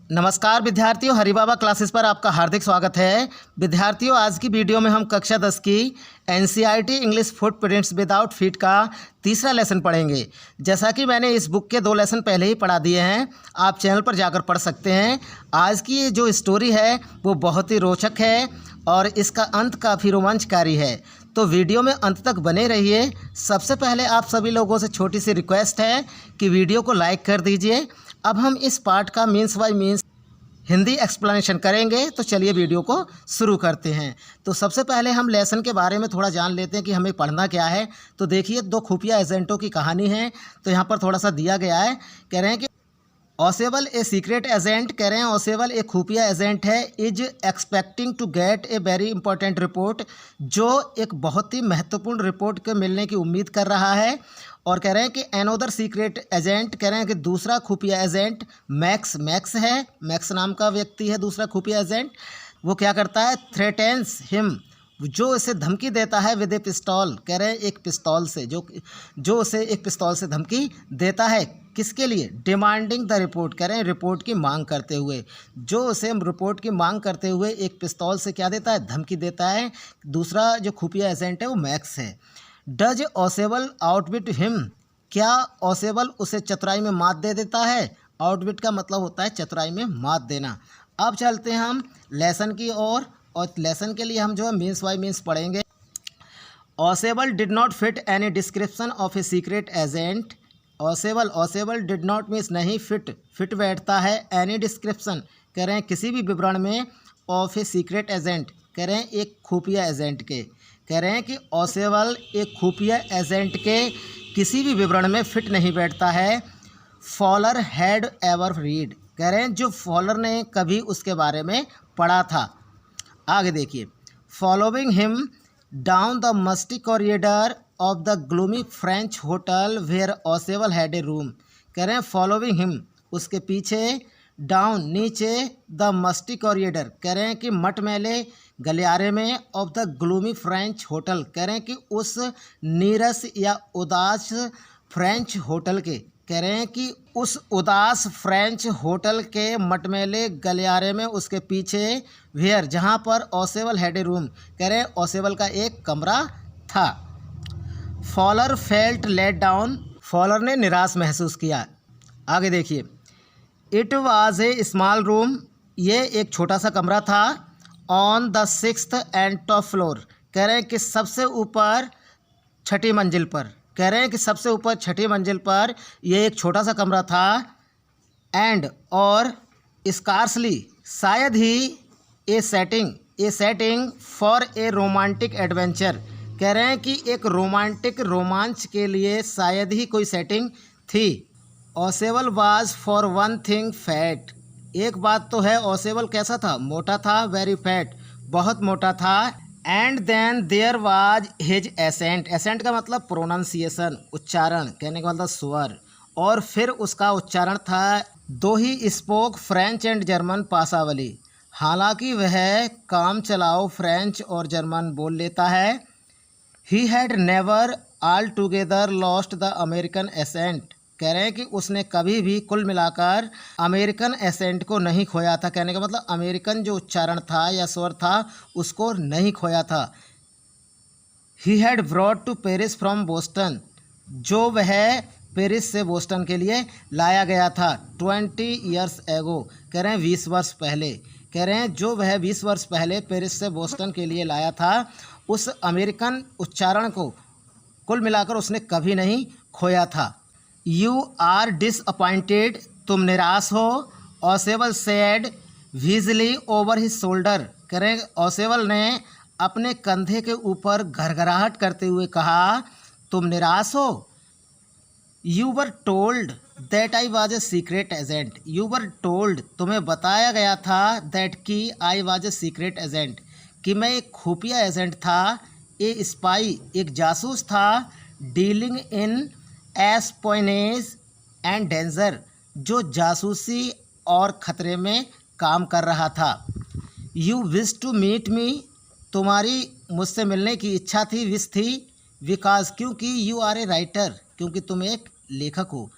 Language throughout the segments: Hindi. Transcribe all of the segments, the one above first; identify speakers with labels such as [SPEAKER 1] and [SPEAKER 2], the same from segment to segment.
[SPEAKER 1] नमस्कार विद्यार्थियों, हरिबाबा क्लासेस पर आपका हार्दिक स्वागत है। विद्यार्थियों, आज की वीडियो में हम कक्षा 10 की NCERT English footprints without feet का तीसरा लेसन पढ़ेंगे। जैसा कि मैंने इस बुक के 2 लेसन पहले ही पढ़ा दिए हैं, आप चैनल पर जाकर पढ़ सकते हैं। आज की ये जो स्टोरी है वो बहुत ही रोचक है और इसका अंत काफ़ी रोमांचकारी है, तो वीडियो में अंत तक बने रहिए। सबसे पहले आप सभी लोगों से छोटी सी रिक्वेस्ट है कि वीडियो को लाइक कर दीजिए। अब हम इस पार्ट का means by means Hindi explanation करेंगे, तो चलिए वीडियो को शुरू करते हैं। तो सबसे पहले हम लेसन के बारे में थोड़ा जान लेते हैं कि हमें पढ़ना क्या है। तो देखिए, 2 खुफिया एजेंटों की कहानी है। तो यहाँ पर थोड़ा सा दिया गया है, कह रहे हैं कि ओसेबल ए सीक्रेट एजेंट, कह रहे हैं ओसेबल एक खुफिया एजेंट है, is expecting to get a very important report, जो एक बहुत ही महत्वपूर्ण रिपोर्ट के मिलने की उम्मीद कर रहा है। और कह रहे हैं कि अनोदर सीक्रेट एजेंट, कह रहे हैं कि दूसरा खुफिया एजेंट मैक्स है, मैक्स नाम का व्यक्ति है दूसरा खुफिया एजेंट। वो क्या करता है, थ्रेटेंस हिम, जो इसे धमकी देता है विद ए पिस्तौल, कह रहे हैं एक पिस्तौल से, जो उसे एक पिस्तौल से धमकी देता है। किसके लिए, डिमांडिंग द रिपोर्ट, कह रहे हैं रिपोर्ट की मांग करते हुए, जो उसे रिपोर्ट की मांग करते हुए एक पिस्तौल से क्या देता है, धमकी देता है। दूसरा जो खुफिया एजेंट है वो मैक्स है। डज ओसेबल आउटविट हिम, क्या ओसेबल उसे चतुराई में मात दे देता है। आउटविट का मतलब होता है चतुराई में मात देना। अब चलते हैं हम लेसन की ओर, और लेसन के लिए हम जो है मीन्स बाय मीन्स पढ़ेंगे। Osable did not fit any description of a secret agent. Osable did not means नहीं, फिट बैठता है, एनी डिस्क्रिप्शन, कह रहे हैं किसी भी विवरण में, ऑफ ए सीक्रेट एजेंट, कह रहे हैं एक खुफिया एजेंट के, कह रहे हैं कि ओसेबल एक खुफिया एजेंट के किसी भी विवरण में फिट नहीं बैठता है। फॉलर हैड एवर रीड, कह रहे हैं जो फॉलर ने कभी उसके बारे में पढ़ा था। आगे देखिए, following him down the musty corridor of the gloomy French hotel where Osable had a room, कह रहे हैं फॉलोइंग हिम उसके पीछे, डाउन नीचे, द मस्टी कॉरिडोर, कह रहे हैं कि मटमैले गलियारे में, of the gloomy French hotel, कह रहे हैं कि उस नीरस या उदास फ्रेंच होटल के, कह रहे हैं कि उस उदास फ्रेंच होटल के मटमैले गलियारे में उसके पीछे, वेयर जहाँ पर ओसेबल हैड ए रूम, कह रहे हैं ओसेबल का एक कमरा था। Fowler felt let down, Fowler ने निराश महसूस किया। आगे देखिए, it was a small room, ये एक छोटा सा कमरा था, on the 6th and top floor, कह रहे हैं कि सबसे ऊपर 6ठी मंजिल पर, कह रहे हैं कि सबसे ऊपर 6ठी मंजिल पर ये एक छोटा सा कमरा था। एंड और स्कार्सली, शायद ही, a setting for a romantic adventure, कह रहे हैं कि एक रोमांटिक रोमांच के लिए शायद ही कोई सेटिंग थी। Osable was for one thing fat, एक बात तो है, ओसेबल कैसा था, मोटा था, वेरी फैट, बहुत मोटा था। And then there was his accent, accent का मतलब प्रोनाउंसिएशन, उच्चारण, कहने का मतलब स्वर, और फिर उसका उच्चारण था, though he spoke French and German passably, हालांकि वह काम चलाओ फ्रेंच और जर्मन बोल लेता है। He had never altogether lost the American accent, कह रहे हैं कि उसने कभी भी कुल मिलाकर अमेरिकन एसेंट को नहीं खोया था, कहने का मतलब अमेरिकन जो उच्चारण था या स्वर था उसको नहीं खोया था। He had brought to Paris from Boston, जो वह पेरिस से बोस्टन के लिए लाया गया था, 20 years ago, कह रहे हैं 20 वर्ष पहले, कह रहे हैं जो वह 20 वर्ष पहले पेरिस से बोस्टन के लिए लाया था, उस अमेरिकन उच्चारण को कुल मिलाकर उसने कभी नहीं खोया था। यू आर डिसअपॉइंटेड, तुम निराश हो। ओसेबल सेड विजली ओवर हिज शोल्डर, कह रहे हैं ओसेबल ने अपने कंधे के ऊपर घरघराहट करते हुए कहा, तुम निराश हो। You were told that I was a secret agent, you were told, तुम्हें बताया गया था, दैट कि I was a secret agent, कि मैं एक खुफिया एजेंट था, ए स्पाई, एक जासूस था, dealing in espionage and danger, जो जासूसी और ख़तरे में काम कर रहा था। You wish to meet me, तुम्हारी मुझसे मिलने की इच्छा थी, विश थी, बिकॉज, क्योंकि, यू आर ए राइटर, क्योंकि तुम एक लेखक हो।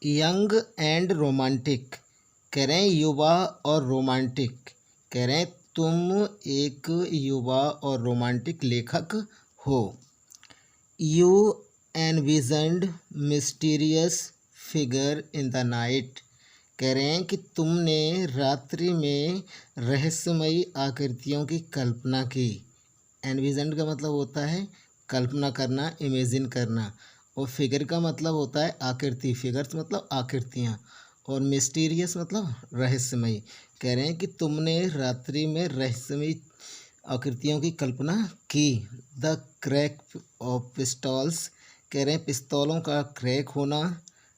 [SPEAKER 1] यंग एंड रोमांटिक, कह रहे हैं युवा और रोमांटिक, कह रहे हैं तुम एक युवा और रोमांटिक लेखक हो। You envisioned mysterious figure in the night, कह रहे हैं कि तुमने रात्रि में रहस्यमयी आकृतियों की कल्पना की। एनविजन्ड का मतलब होता है कल्पना करना, इमेजिन करना, और फिगर का मतलब होता है आकृति, फिगर्स मतलब आकृतियाँ, और मिस्टीरियस मतलब रहस्यमयी। कह रहे हैं कि तुमने रात्रि में रहस्यमयी आकृतियों की कल्पना की। द क्रैक ऑफ पिस्टॉल्स, कह रहे हैं पिस्तौलों का क्रैक होना।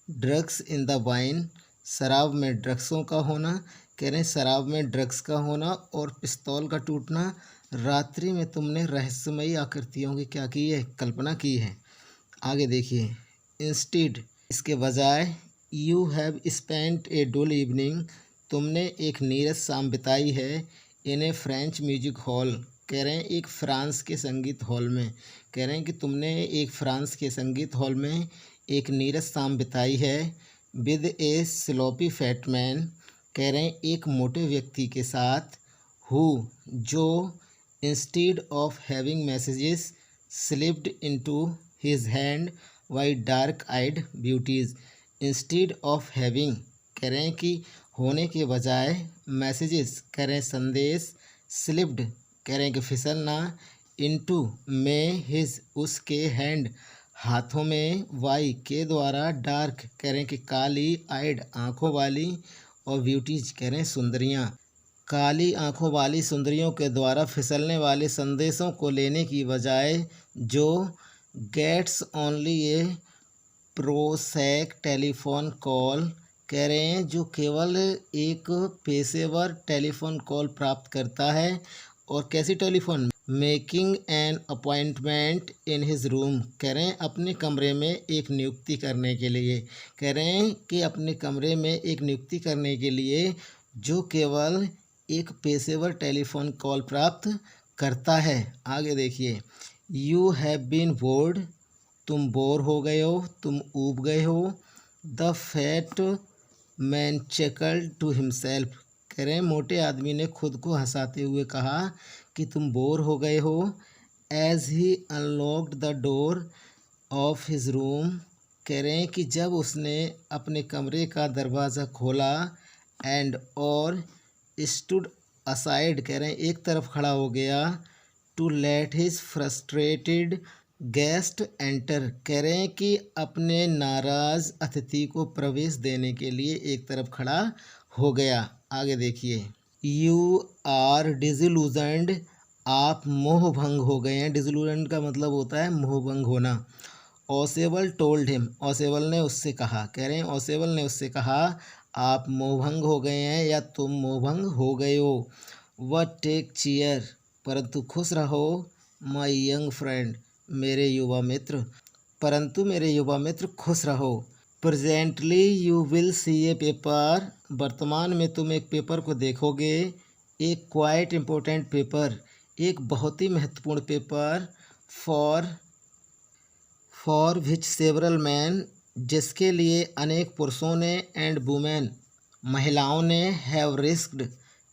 [SPEAKER 1] ड्रग्स इन द वाइन, शराब में ड्रग्सों का होना, कह रहे हैं शराब में ड्रग्स का होना और पिस्तौल का टूटना। रात्रि में तुमने रहस्यमयी आकृतियों की क्या की है, कल्पना की है। आगे देखिए, इंस्टीड इसके बजाय, you have spent a dull evening, तुमने एक नीरस शाम बिताई है। In a French music hall, कह रहे हैं एक फ्रांस के संगीत हॉल में, कह रहे हैं कि तुमने एक फ्रांस के संगीत हॉल में एक नीरस शाम बिताई है। With A sloppy fat man, कह रहे हैं एक मोटे व्यक्ति के साथ। हु जो instead of having messages slipped into his hand by dark eyed beauties. Instead of having, कह रहे हैं कि होने के बजाय, मैसेजेस कह रहे हैं संदेश, स्लिप्ड कह रहे हैं कि फिसलना, इनटू में, हिज उसके, हैंड हाथों में, वाई के द्वारा, डार्क कह रहे हैं कि काली, आइड आँखों वाली, और ब्यूटीज कह रहे हैं सुंदरियाँ। काली आँखों वाली सुंदरियों के द्वारा फिसलने वाले संदेशों को लेने की बजाय, जो गेट्स ओनली ए प्रोसैक टेलीफोन कॉल, कह रहे हैं जो केवल एक पेशेवर टेलीफोन कॉल प्राप्त करता है। और कैसी telephone, making an appointment in his room, कह रहे हैं अपने कमरे में एक नियुक्ति करने के लिए, कह रहे हैं कि अपने कमरे में एक नियुक्ति करने के लिए जो केवल एक पेशेवर टेलीफोन कॉल प्राप्त करता है। आगे देखिए, यू हैव बीन बोर्ड, तुम बोर हो गए हो, तुम ऊब गए हो। The fat man chuckled to himself, कह रहे हैं मोटे आदमी ने खुद को हंसाते हुए कहा कि तुम बोर हो गए हो। As he unlocked the door of his room, कह रहे हैं कि जब उसने अपने कमरे का दरवाज़ा खोला। एंड और स्टूड असाइड, कह रहे हैं एक तरफ खड़ा हो गया। To let his frustrated guest enter, कह रहे हैं कि अपने नाराज़ अतिथि को प्रवेश देने के लिए एक तरफ खड़ा हो गया। आगे देखिए, यू आर डिजिलूजनड, आप मोहभंग हो गए हैं। डिजिलूजन का मतलब होता है मोहभंग होना। ओसेबल टोल्ड हिम, ओसेबल ने उससे कहा, कह रहे हैं ओसेबल ने उससे कहा आप मोहभंग हो गए हैं या तुम मोहभंग हो गए हो। वह टेक चीयर, परंतु खुश रहो। माई यंग फ्रेंड, मेरे युवा मित्र, परंतु मेरे युवा मित्र खुश रहो। Presently you will see A paper, वर्तमान में तुम एक पेपर को देखोगे। एक क्वाइट इम्पोर्टेंट पेपर, एक बहुत ही महत्वपूर्ण paper. For which several man, जिसके लिए अनेक पुरुषों ने, एंड वुमेन महिलाओं ने, हैव रिस्क्ड,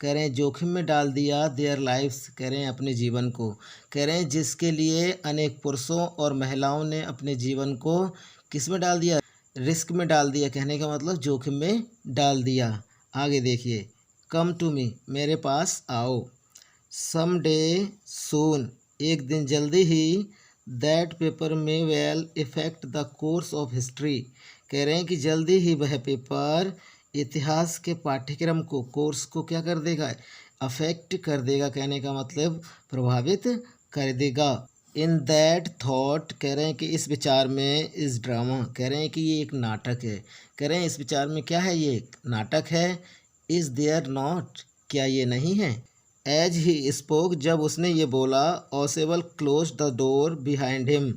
[SPEAKER 1] कह रहे हैं जोखिम में डाल दिया, देयर लाइफ्स, कह रहे हैं अपने जीवन को, कह रहे हैं जिसके लिए अनेक पुरुषों और महिलाओं ने अपने जीवन को किस में डाल दिया, रिस्क में डाल दिया, कहने का मतलब जोखिम में डाल दिया। आगे देखिए, कम टू मी, मेरे पास आओ। सम डे सून, एक दिन जल्दी ही। दैट पेपर में well effect the course of history, कह रहे हैं कि जल्दी ही वह पेपर इतिहास के पाठ्यक्रम को, कोर्स को क्या कर देगा, अफेक्ट कर देगा, कहने का मतलब प्रभावित कर देगा। इन दैट थॉट, कह रहे हैं कि इस विचार में, इस ड्रामा, कह रहे हैं कि ये एक नाटक है, कह रहे हैं इस विचार में क्या है, ये एक नाटक है। इज़ देयर नॉट, क्या ये नहीं है। एज ही स्पोक, जब उसने ये बोला, Osable closed the door behind him,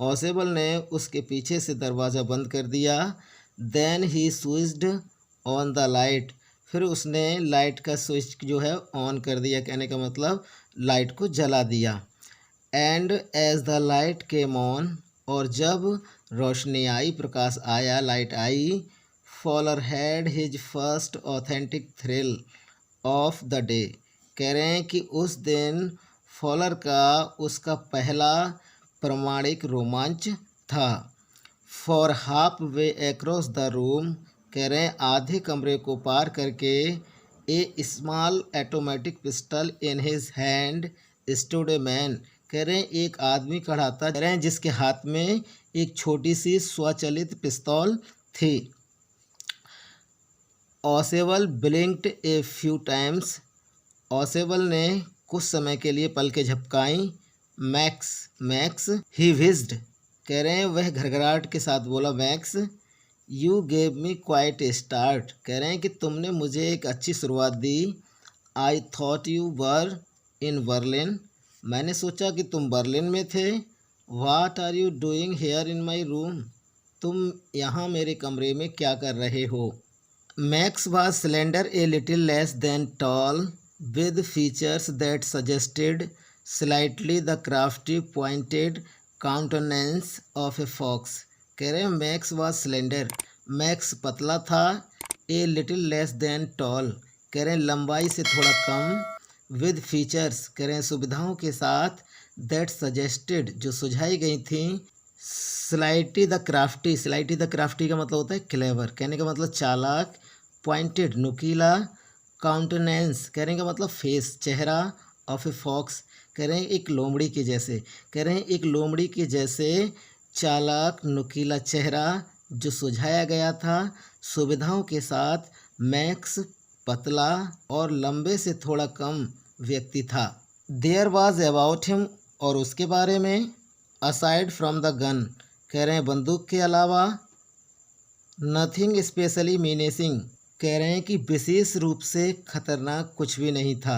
[SPEAKER 1] Osable ने उसके पीछे से दरवाज़ा बंद कर दिया। Then he switched on the light, फिर उसने लाइट का स्विच जो है ऑन कर दिया, कहने का मतलब लाइट को जला दिया। And as the light came on, और जब रोशनी आई, प्रकाश आया, लाइट आई। Fowler had his first authentic thrill of the day. कह रहे हैं कि उस दिन फॉलर का उसका पहला प्रमाणिक रोमांच था। For half way across the room, कह रहे हैं आधे कमरे को पार करके, a small automatic pistol in his hand stood a man, कह रहे हैं एक आदमी खड़ा था, कह रहे हैं जिसके हाथ में एक छोटी सी स्वचालित पिस्तौल थी। Ausable ब्लिंक्ड a few times, Ausable ने कुछ समय के लिए पलकें झपकाई। मैक्स, मैक्स ही विज्ड, कह रहे हैं वह घरघराहट के साथ बोला, Max you gave me quite a start, कह रहे हैं कि तुमने मुझे एक अच्छी शुरुआत दी। I thought you were in Berlin, मैंने सोचा कि तुम बर्लिन में थे। What are you doing here in my room, तुम यहाँ मेरे कमरे में क्या कर रहे हो। Max was slender a little less than tall with features that suggested slightly the crafty pointed countenance of a fox, कह रहे हैं मैक्स वाज स्लेंडर, मैक्स पतला था, a little less than tall, कह रहे हैं लंबाई से थोड़ा कम, विद फीचर्स, कह रहे हैं सुविधाओं के साथ, दैट सजेस्टेड जो सुझाई गई थी, स्लाइटी द क्राफ्टी, स्लाइटी द क्राफ्टी का मतलब होता है क्लेवर, कहने का मतलब चालाक, पॉइंटेड नुकीला, काउंटेनेंस कहने का मतलब फेस, चेहरा, ऑफ ए फॉक्स, कह रहे हैं एक लोमड़ी के जैसे, कह रहे हैं एक लोमड़ी के जैसे चालाक नुकीला चेहरा जो सुझाया गया था, सुविधाओं के साथ मैक्स पतला और लंबे से थोड़ा कम व्यक्ति था। देयर वाज अबाउट हिम, और उसके बारे में, असाइड फ्रॉम द गन, कह रहे हैं बंदूक के अलावा, नथिंग स्पेशली मीनेसिंग, कह रहे हैं कि विशेष रूप से खतरनाक कुछ भी नहीं था,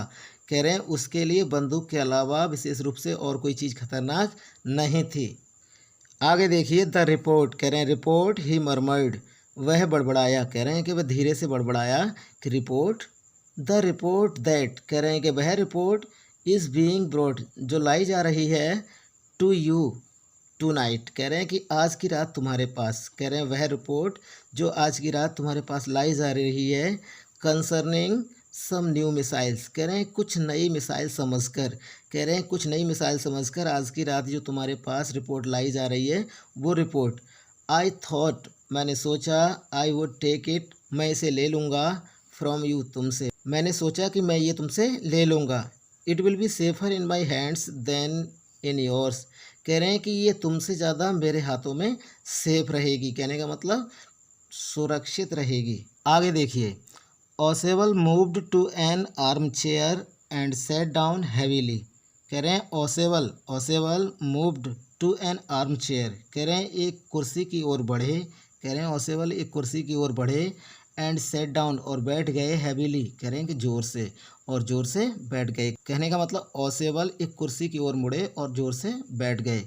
[SPEAKER 1] कह रहे हैं उसके लिए बंदूक के अलावा विशेष रूप से और कोई चीज़ खतरनाक नहीं थी। आगे देखिए द रिपोर्ट, कह रहे हैं रिपोर्ट ही मरमर्ड, वह बड़बड़ाया, कह रहे हैं कि वह धीरे से बड़बड़ाया कि रिपोर्ट, द रिपोर्ट दैट, कह रहे हैं कि वह रिपोर्ट इज़ बीइंग ब्रॉट जो लाई जा रही है, टू यू टू नाइट, कह रहे हैं कि आज की रात तुम्हारे पास, कह रहे हैं वह रिपोर्ट जो आज की रात तुम्हारे पास लाई जा रही है, कंसर्निंग सम न्यू मिसाइल्स, कह रहे हैं कुछ नई मिसाइल समझकर, कह रहे हैं कुछ नई मिसाइल समझकर आज की रात जो तुम्हारे पास रिपोर्ट लाई जा रही है वो रिपोर्ट। आई थॉट, मैंने सोचा, आई वुड टेक इट, मैं इसे ले लूँगा, फ्रॉम यू, तुमसे, मैंने सोचा कि मैं ये तुमसे ले लूँगा। It will be safer in my hands than in yours, कह रहे हैं कि ये तुमसे ज़्यादा मेरे हाथों में सेफ रहेगी, कहने का मतलब सुरक्षित रहेगी। आगे देखिए, Ausable moved to an armchair and sat down heavily, कह रहे हैं Ausable, Ausable moved to an armchair, कह रहे हैं एक कुर्सी की ओर बढ़े, कह रहे हैं ऑसेबल एक कुर्सी की ओर बढ़े, एंड सेट डाउन और बैठ गए, हैवीली, कह रहे हैं कि ज़ोर से, और ज़ोर से बैठ गए, कहने का मतलब ऑसेबल एक कुर्सी की ओर मुड़े और ज़ोर से बैठ गए।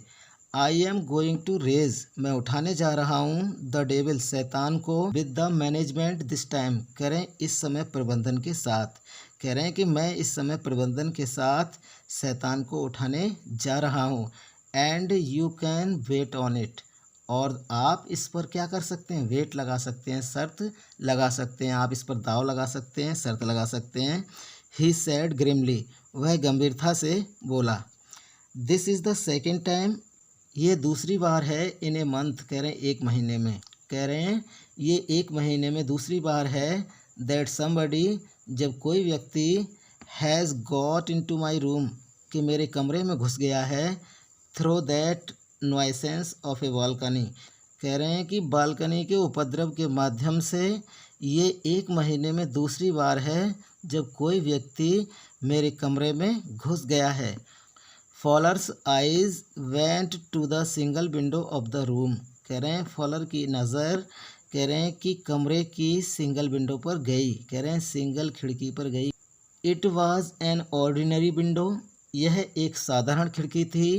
[SPEAKER 1] I am going to raise, मैं उठाने जा रहा हूँ, द डेविल, शैतान को, with the management this time, कह रहे हैं इस समय प्रबंधन के साथ, कह रहे हैं कि मैं इस समय प्रबंधन के साथ शैतान को उठाने जा रहा हूँ, and you can wait on it, और आप इस पर क्या कर सकते हैं, वेट लगा सकते हैं, शर्त लगा सकते हैं, आप इस पर दाव लगा सकते हैं, शर्त लगा सकते हैं। ही सेड ग्रिमली, वह गंभीरता से बोला। This is the second time, ये दूसरी बार है, इन ए मंथ, कह रहे हैं एक महीने में, कह रहे हैं ये एक महीने में दूसरी बार है, दैट समबडी, जब कोई व्यक्ति, has got into my room, कि मेरे कमरे में घुस गया है, through that nuisance of A balcony, कह रहे हैं कि बालकनी के उपद्रव के माध्यम से, ये एक महीने में दूसरी बार है जब कोई व्यक्ति मेरे कमरे में घुस गया है। Fowler's eyes went to the single window of the room, कह रहे हैं फॉलर की नज़र, कह रहे हैं कि कमरे की सिंगल विंडो पर गई, कह रहे हैं सिंगल खिड़की पर गई। It was an ordinary window, यह एक साधारण खिड़की थी,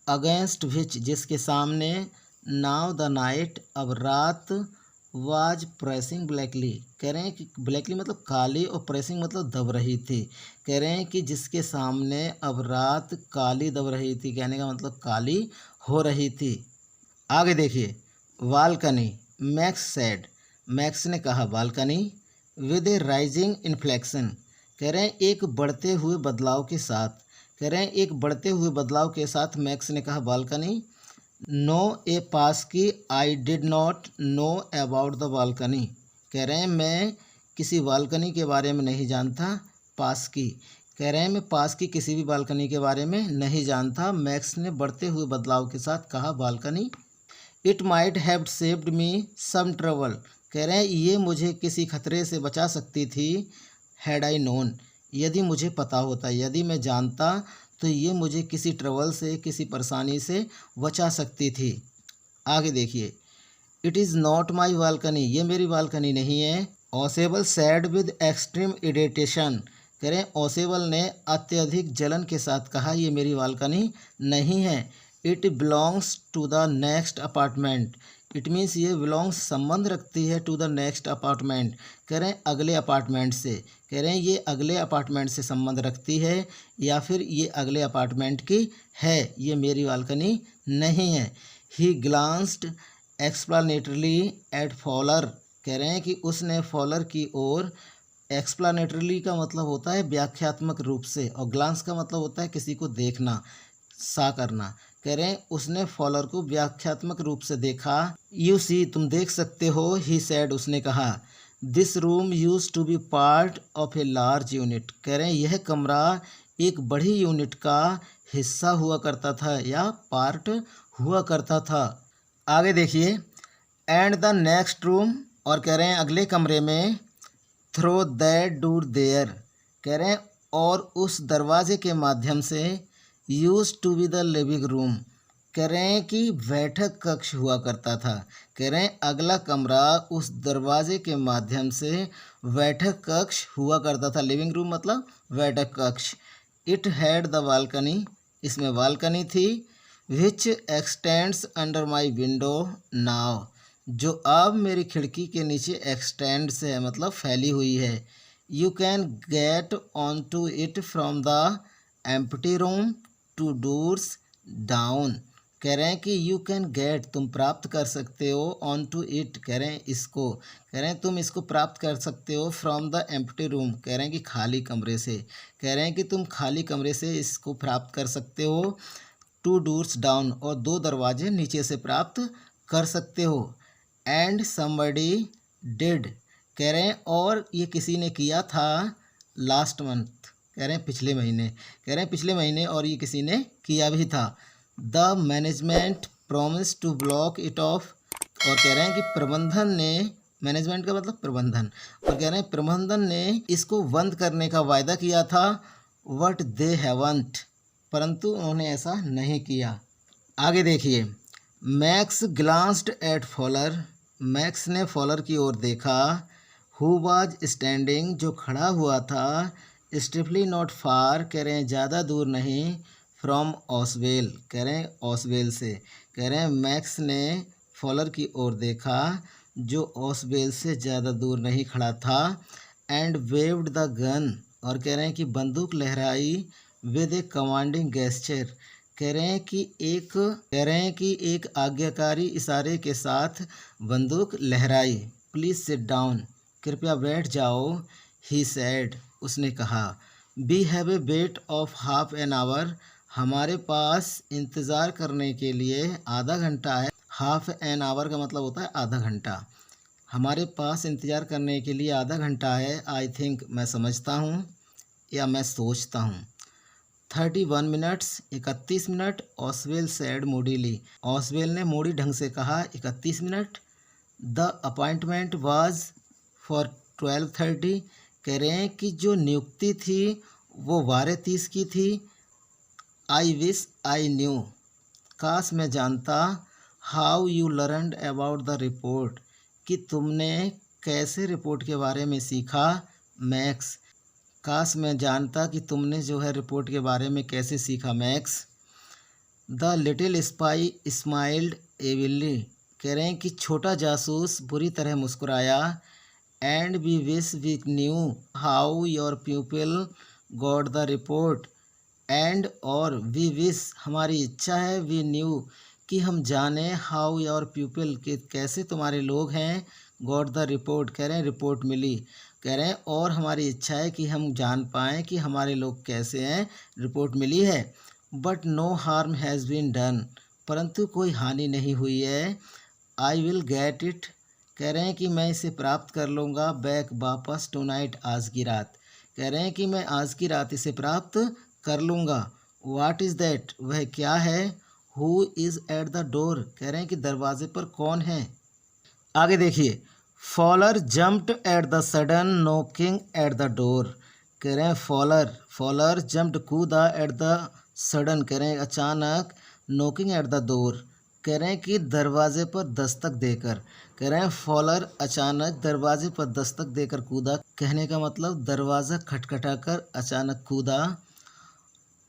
[SPEAKER 1] अगेंस्ट विच, जिसके सामने, नाउ द नाइट, अब रात, वाज प्रेसिंग ब्लैकली, कह रहे हैं कि ब्लैकली मतलब काली और प्रेसिंग मतलब दब रही थी, कह रहे हैं कि जिसके सामने अब रात काली दब रही थी, कहने का मतलब काली हो रही थी। आगे देखिए, बालकनी, मैक्स सेड, मैक्स ने कहा balcony with A rising inflection, कह रहे हैं एक बढ़ते हुए बदलाव के साथ, कह रहे हैं एक बढ़ते हुए बदलाव के साथ मैक्स ने कहा बालकनी नो ए पास की I did not know about the balcony, कह रहे हैं मैं किसी बालकनी के बारे में नहीं जानता। पास की, कह रहे हैं मैं पास की किसी भी बालकनी के बारे में नहीं जानता। मैक्स ने बढ़ते हुए बदलाव के साथ कहा balcony it might have saved me some trouble, कह रहे हैं ये मुझे किसी खतरे से बचा सकती थी। हैड आई नोन, यदि मुझे पता होता, यदि मैं जानता तो ये मुझे किसी ट्रबल से, किसी परेशानी से बचा सकती थी। आगे देखिए, it is not my balcony, ये मेरी बालकनी नहीं है। ओसेबल सैड विद एक्सट्रीम इरिटेशन, कह रहे हैं ओसेबल ने अत्यधिक जलन के साथ कहा ये मेरी बालकनी नहीं है। It belongs to the next apartment, it means ये बिलोंग्स संबंध रखती है टू द नेक्स्ट अपार्टमेंट, कह रहे हैं अगले अपार्टमेंट से, कह रहे हैं ये अगले अपार्टमेंट से संबंध रखती है या फिर ये अगले अपार्टमेंट की है, ये मेरी बालकनी नहीं है। ही ग्लांस्ड एक्सप्लानेटरली एट फॉलर, कह रहे हैं कि उसने फॉलर की ओर, एक्सप्लानेटरली का मतलब होता है व्याख्यात्मक रूप से और ग्लांस का मतलब होता है किसी को देखना, सा करना, कह रहे हैं उसने फॉलर को व्याख्यात्मक रूप से देखा। यू सी, तुम देख सकते हो, ही सैड, उसने कहा this room used to be part of a large unit, कह रहे हैं यह कमरा एक बड़ी यूनिट का हिस्सा हुआ करता था या पार्ट हुआ करता था। आगे देखिए, एंड द नेक्स्ट रूम, और कह रहे हैं अगले कमरे में, थ्रो दैट डोर देयर, कह रहे हैं और उस दरवाजे के माध्यम से, used to be the living room, कह रहे हैं कि बैठक कक्ष हुआ करता था, कह रहे हैं अगला कमरा उस दरवाजे के माध्यम से बैठक कक्ष हुआ करता था। लिविंग रूम मतलब बैठक कक्ष। इट हैड द बालकनी, इसमें बालकनी थी, विच x tends under my window now, जो अब मेरी खिड़की के नीचे एक्सटेंड से है मतलब फैली हुई है। You can get on to it from the empty room two doors down, कह रहे हैं कि यू कैन गेट, तुम प्राप्त कर सकते हो, ऑन टू इट, कह रहे हैं इसको, कह रहे हैं तुम इसको प्राप्त कर सकते हो, फ्रॉम द एम्प्टी रूम, कह रहे हैं कि खाली कमरे से, कह रहे हैं कि तुम खाली कमरे से इसको प्राप्त कर सकते हो। टू डोर्स डाउन, और दो दरवाजे नीचे से प्राप्त कर सकते हो। एंड समबडी डिड, कह रहे हैं और ये किसी ने किया था, लास्ट मंथ, कह रहे हैं पिछले महीने, कह रहे हैं पिछले महीने और ये किसी ने किया भी था। The management promised to block it off, और कह रहे हैं कि प्रबंधन ने, मैनेजमेंट का मतलब प्रबंधन, और कह रहे हैं प्रबंधन ने इसको बंद करने का वायदा किया था। वट दे हैवंट, परंतु उन्होंने ऐसा नहीं किया। आगे देखिए, max glanced eight faller, max ने फॉलर की ओर देखा। हु वाज स्टैंडिंग, जो खड़ा हुआ था, स्टिफली नॉट फार, कह रहे हैं ज़्यादा दूर नहीं, फ्रॉम ऑसवेल, कह रहे हैं ऑसवेल से, कह रहे हैं मैक्स ने फॉलर की ओर देखा जो ऑसवेल से ज़्यादा दूर नहीं खड़ा था। एंड वेव्ड द गन, और कह रहे हैं कि बंदूक लहराई, विद ए कमांडिंग गेस्चर, कह रहे हैं कि एक आज्ञाकारी इशारे के साथ बंदूक लहराई। प्लीज़ सिट डाउन, कृपया बैठ जाओ। ही सैड, उसने कहा। We have a wait of half an hour, हमारे पास इंतज़ार करने के लिए आधा घंटा है। हाफ एन आवर का मतलब होता है आधा घंटा। हमारे पास इंतज़ार करने के लिए आधा घंटा है। आई थिंक, मैं समझता हूँ या मैं सोचता हूँ। 31 मिनट्स, 31 मिनट। ऑसवेल सैड मूडीली, ऑसवेल ने मूडी ढंग से कहा 31 minute. The appointment was for 12:30, कह रहे हैं कि जो नियुक्ति थी वो 12:30 की थी। आई विश आई न्यू, काश मैं जानता। How you learned about the report, कि तुमने कैसे रिपोर्ट के बारे में सीखा। मैक्स, काश मैं जानता कि तुमने जो है रिपोर्ट के बारे में कैसे सीखा। Max. The little spy smiled evilly, कह रहे हैं कि छोटा जासूस बुरी तरह मुस्कुराया। And we wish we knew how your pupil got the report, and और वी विश हमारी इच्छा है, वी न्यू कि हम जाने, हाउ योर प्यूपिल कि कैसे तुम्हारे लोग हैं, गॉट द रिपोर्ट, कह रहे हैं रिपोर्ट मिली, कह रहे हैं और हमारी इच्छा है कि हम जान पाएँ कि हमारे लोग कैसे हैं, रिपोर्ट मिली है। But no harm has been done, परंतु कोई हानि नहीं हुई है। आई विल गेट इट, कह रहे हैं कि मैं इसे प्राप्त कर लूँगा बैक, वापस, टू नाइट, आज की रात, कह रहे हैं कि मैं आज की रात इसे प्राप्त कर लूँगा। व्हाट इज़ दैट, वह क्या है। Who is eight the door, कह रहे हैं कि दरवाजे पर कौन है। आगे देखिए, Fowler jumped at the sudden knocking at the door, कह रहे हैं फॉलर जम्प्ड, कूदा, एट द सडन, कह रहे हैं अचानक, नॉकिंग एट द डोर, कह रहे हैं कि दरवाजे पर दस्तक देकर, कह रहे हैं फॉलर अचानक दरवाजे पर दस्तक देकर कूदा, कहने का मतलब दरवाज़ा खटखटाकर अचानक कूदा।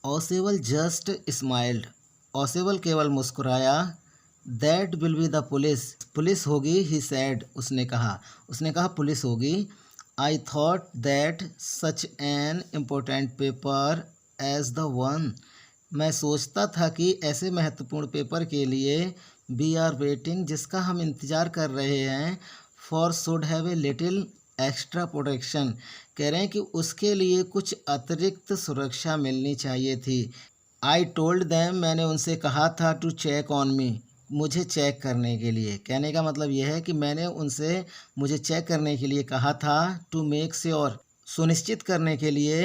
[SPEAKER 1] ओसेवल जस्ट स्माइल्ड, ओसेवल केवल मुस्कुराया। That will be the police, police होगी, ही सैड, उसने कहा पुलिस होगी। I thought that such an important paper as the one, मैं सोचता था कि ऐसे महत्वपूर्ण पेपर के लिए वी आर वेटिंग, जिसका हम इंतज़ार कर रहे हैं, for should have a little extra protection, कह रहे हैं कि उसके लिए कुछ अतिरिक्त सुरक्षा मिलनी चाहिए थी। आई टोल्ड दैम, मैंने उनसे कहा था, टू चेक ऑन मी, मुझे चेक करने के लिए, कहने का मतलब यह है कि मैंने उनसे मुझे चेक करने के लिए कहा था, टू मेक श्योर, सुनिश्चित करने के लिए,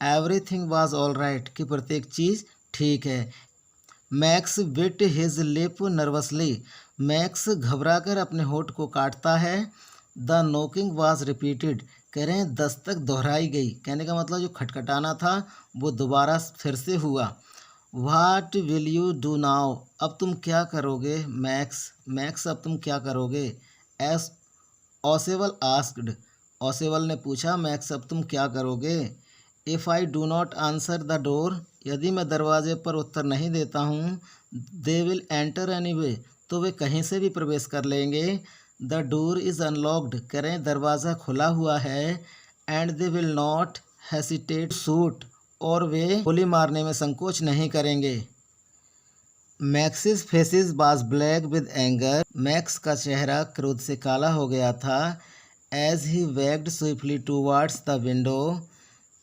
[SPEAKER 1] एवरीथिंग वाज ऑल राइट, कि प्रत्येक चीज़ ठीक है। Max bit his lip nervously, max घबराकर अपने होठ को काटता है। द नोकिंग वाज रिपीटेड, कह रहे हैं दस्तक दोहराई गई, कहने का मतलब जो खटखटाना था वो दोबारा फिर से हुआ। What will you do now, अब तुम क्या करोगे। मैक्स अब तुम क्या करोगे। एस ओसेवल आस्क्ड, ओसेवल ने पूछा, मैक्स अब तुम क्या करोगे। If I do not answer the door, यदि मैं दरवाजे पर उत्तर नहीं देता हूँ, दे विल एंटर एनीवे, तो वे कहीं से भी प्रवेश कर लेंगे। द डोर इज़ अनलॉक्ड, करें दरवाज़ा खुला हुआ है। And they will not hesitate shoot, और वे गोली मारने में संकोच नहीं करेंगे। Max's face was black with anger, Max का चेहरा क्रोध से काला हो गया था। As he wagged swiftly towards the window,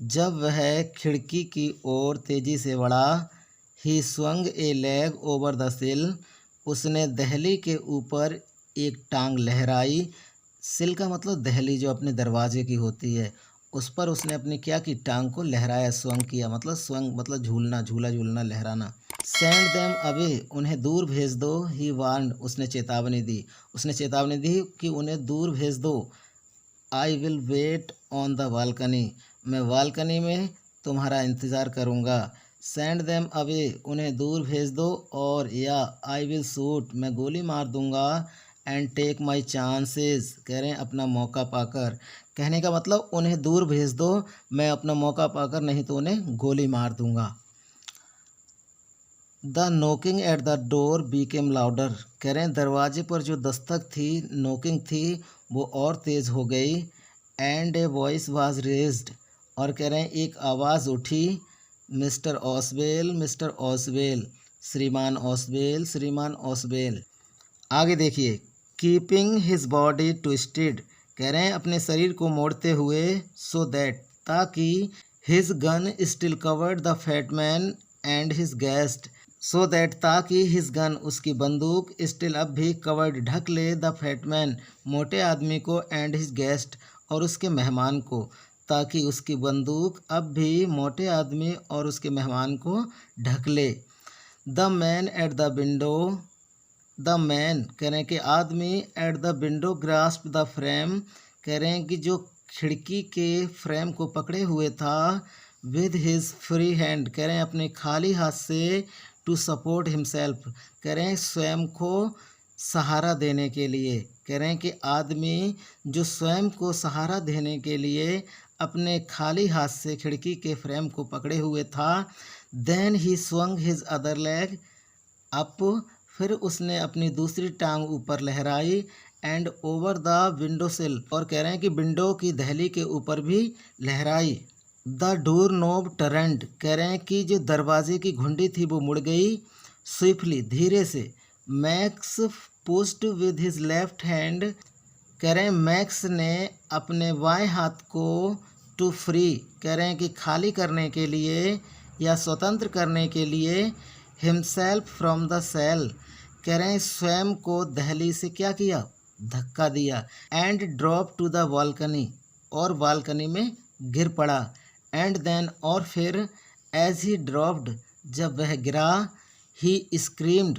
[SPEAKER 1] जब वह खिड़की की ओर तेजी से बढ़ा। He swung a leg over the sill, उसने दहली के ऊपर एक टांग लहराई। सिल का मतलब दहली जो अपने दरवाजे की होती है, उस पर उसने अपनी क्या की, टांग को लहराया, स्वंग किया, मतलब स्वंग मतलब झूलना, झूला झूलना, लहराना। सेंड देम अवे, उन्हें दूर भेज दो। ही वार्नड, उसने चेतावनी दी कि उन्हें दूर भेज दो। I will wait on the balcony, मैं बालकनी में तुम्हारा इंतज़ार करूँगा। सेंड देम अवे, उन्हें दूर भेज दो, और या आई विल शूट, मैं गोली मार दूँगा। एंड टेक माई चांसेस, कह रहे हैं अपना मौका पाकर, कहने का मतलब उन्हें दूर भेज दो, मैं अपना मौका पाकर, नहीं तो उन्हें गोली मार दूँगा। The knocking eight the door Beckham louder, कह रहे हैं दरवाजे पर जो दस्तक थी, नोकिंग थी, वो और तेज़ हो गई। And a voice was raised, और कह रहे हैं एक आवाज़ उठी। मिस्टर ऑसवेल, श्रीमान ऑसवेल। आगे देखिए, कीपिंग हिज बॉडी ट्विस्टेड, कह रहे हैं अपने शरीर को मोड़ते हुए। सो दैट, ताकि his gun still covered the fat man and his guest, so that ताकि हिज गन, उसकी बंदूक, स्टिल अब भी, कवर्ड ढक ले, द फैटमैन, मोटे आदमी को, एंड हिज गेस्ट, और उसके मेहमान को, ताकि उसकी बंदूक अब भी मोटे आदमी और उसके मेहमान को ढक ले। The man at the window, the man कह रहे हैं कि आदमी, at the window grasp the frame, कह रहे हैं कि जो खिड़की के फ्रेम को पकड़े हुए था। विद हिज फ्री हैंड, कह रहे हैं अपने खाली हाथ से। टू सपोर्ट हिमसेल्फ, कह रहे हैं स्वयं को सहारा देने के लिए, कह रहे हैं कि आदमी जो स्वयं को सहारा देने के लिए अपने खाली हाथ से खिड़की के फ्रेम को पकड़े हुए था। Then he swung his other leg up, फिर उसने अपनी दूसरी टांग ऊपर लहराई। एंड ओवर द विंडो सिल, और कह रहे हैं कि विंडो की दहली के ऊपर भी लहराई। द डोर नोब टर्न्ड, कह रहे हैं कि जो दरवाजे की घुंडी थी वो मुड़ गई। स्विफ्टली, धीरे से। Max pushed with his left hand, कह रहे हैं मैक्स ने अपने बाएं हाथ को टू फ्री, कह रहे हैं कि खाली करने के लिए या स्वतंत्र करने के लिए हिमसेल्फ फ्रॉम द सेल, कह रहे हैं स्वयं को दहलीज से क्या किया, धक्का दिया। And drop to the balcony, और बालकनी में गिर पड़ा। एंड देन, और फिर एज ही ड्रॉप्ड, जब वह गिरा, ही स्क्रीम्ड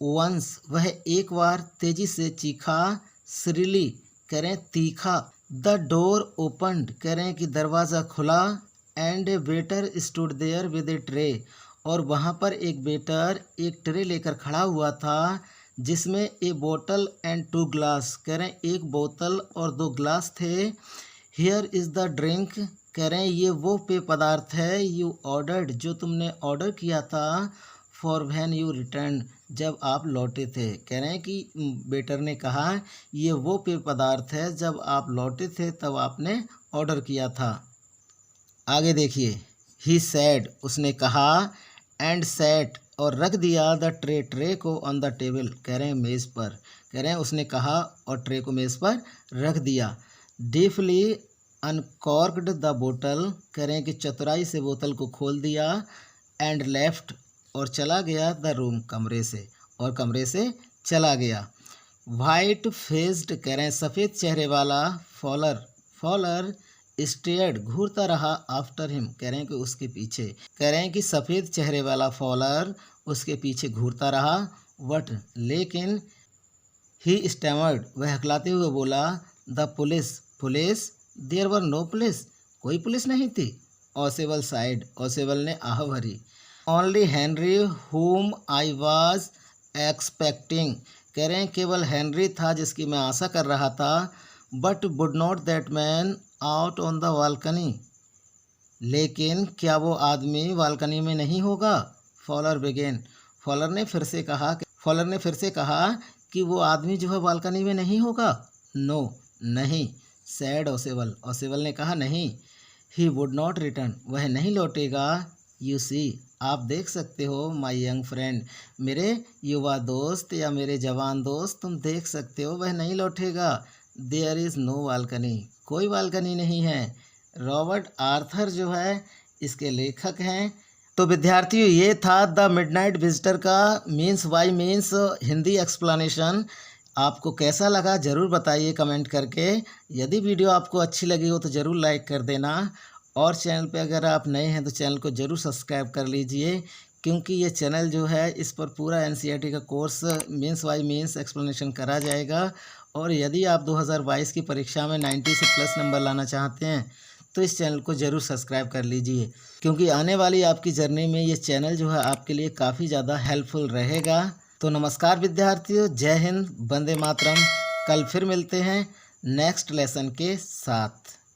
[SPEAKER 1] वंस, वह एक बार तेजी से चीखा, श्रीली, कह रहे हैं तीखा। द डोर ओपन्ड, कह रहे हैं कि दरवाज़ा खुला। And a waiter stood there with a tray, और वहाँ पर एक वेटर एक ट्रे लेकर खड़ा हुआ था जिसमें ए बोतल एंड 2 ग्लास, कह रहे हैं एक बोतल और 2 ग्लास थे। हियर इज़ द ड्रिंक, कह रहे हैं ये वो पेय पदार्थ है, यू ऑर्डर्ड, जो तुमने ऑर्डर किया था, फॉर व्हेन यू रिटर्न, जब आप लौटे थे। कह रहे हैं कि वेटर ने कहा ये वो पेय पदार्थ है जब आप लौटे थे तब आपने ऑर्डर किया था। आगे देखिए, ही सैड, उसने कहा, एंड सेट, और रख दिया द ट्रे, ट्रे को ऑन द टेबल, कह रहे हैं मेज़ पर, कह रहे हैं उसने कहा और ट्रे को मेज़ पर रख दिया। डीपली अनकॉर्क्ड द बोतल, कह रहे हैं कि चतुराई से बोतल को खोल दिया। एंड लेफ्ट, और चला गया द रूम, कमरे से, और कमरे से चला गया। वाइट फेस्ड, कह रहे हैं सफ़ेद चेहरे वाला, फॉलर, फॉलर स्टेयर्ड, घूरता रहा, आफ्टर हिम, कह रहे हैं कि उसके पीछे, कह रहे हैं कि सफ़ेद चेहरे वाला फॉलर उसके पीछे घूरता रहा। वट, लेकिन, ही स्टैमर्ड, वह हकलाते हुए बोला, the police, police, there were no police, कोई पुलिस नहीं थी। ऑसेबल साइड, ऑसेबल ने आह भरी। ओनली हेनरी हुम आई वॉज एक्सपेक्टिंग, कह रहे हैं केवल हेनरी था जिसकी मैं आशा कर रहा था। But would not that man out on the balcony, लेकिन क्या वो आदमी बालकनी में नहीं होगा। फॉलर बिगेन, फॉलर ने फिर से कहा कि वो आदमी जो है बालकनी में नहीं होगा। नो, नहीं। सैड ऑसेबल, ऑसेबल ने कहा नहीं। ही वुड नॉट रिटर्न, वह नहीं लौटेगा। यू सी, आप देख सकते हो, माई यंग फ्रेंड, मेरे युवा दोस्त या मेरे जवान दोस्त, तुम देख सकते हो वह नहीं लौटेगा। देयर इज़ नो बालकनी, कोई बालकनी नहीं है। रॉबर्ट आर्थर जो है इसके लेखक हैं। तो विद्यार्थियों, ये था द मिडनाइट विजिटर का means by means Hindi explanation. आपको कैसा लगा ज़रूर बताइए कमेंट करके। यदि वीडियो आपको अच्छी लगी हो तो ज़रूर लाइक कर देना, और चैनल पे अगर आप नए हैं तो चैनल को ज़रूर सब्सक्राइब कर लीजिए, क्योंकि ये चैनल जो है इस पर पूरा एनसीईआरटी का course means by means explanation करा जाएगा। और यदि आप 2022 की परीक्षा में 90 से प्लस नंबर लाना चाहते हैं तो इस चैनल को ज़रूर सब्सक्राइब कर लीजिए, क्योंकि आने वाली आपकी जर्नी में ये चैनल जो है आपके लिए काफ़ी ज़्यादा हेल्पफुल रहेगा। तो नमस्कार विद्यार्थियों, जय हिंद, वंदे मातरम। कल फिर मिलते हैं नेक्स्ट लेसन के साथ।